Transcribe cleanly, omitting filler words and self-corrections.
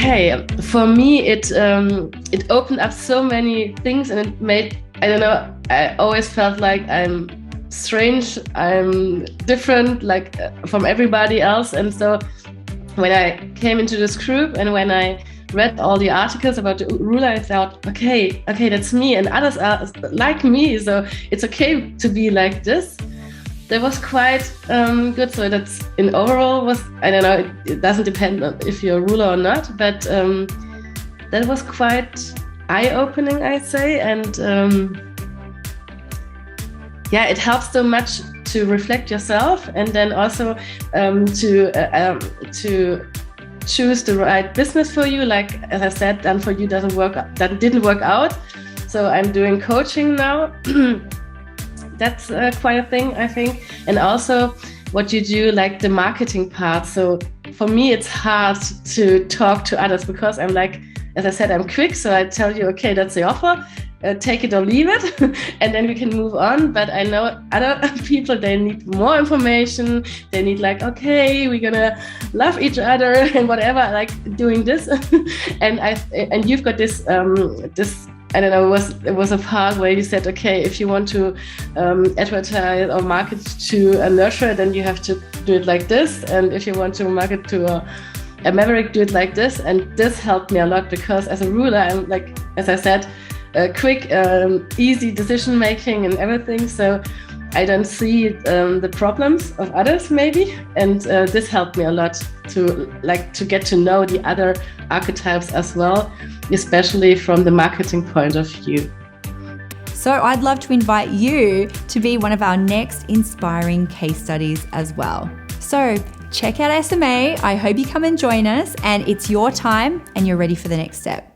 okay, for me, it opened up so many things, and it made, I don't know, I always felt like I'm strange, I'm different, like from everybody else. And so when I came into this group and when I read all the articles about the ruler, I thought, okay, that's me, and others are like me, so it's okay to be like this. That was quite good. So that's in overall was, I don't know, it doesn't depend on if you're a ruler or not, but that was quite eye-opening, I'd say. And yeah, it helps so much to reflect yourself, and then also to choose the right business for you. Like, as I said, done for you didn't work out. So I'm doing coaching now. That's quite a thing, I think. And also what you do, like the marketing part. So for me, it's hard to talk to others because I'm like, as I said, I'm quick. So I tell you, okay, that's the offer. Take it or leave it, and then we can move on. But I know other people, they need more information. They need like, okay, we're gonna love each other and whatever, like doing this. and you've got this I don't know, it was a part where you said, okay, if you want to advertise or market to a nurturer, then you have to do it like this. And if you want to market to a maverick, do it like this. And this helped me a lot because as a ruler, I'm like, as I said, quick, easy decision making and everything. So I don't see the problems of others maybe. And this helped me a lot to get to know the other archetypes as well, especially from the marketing point of view. So I'd love to invite you to be one of our next inspiring case studies as well. So check out SMA. I hope you come and join us, and it's your time and you're ready for the next step.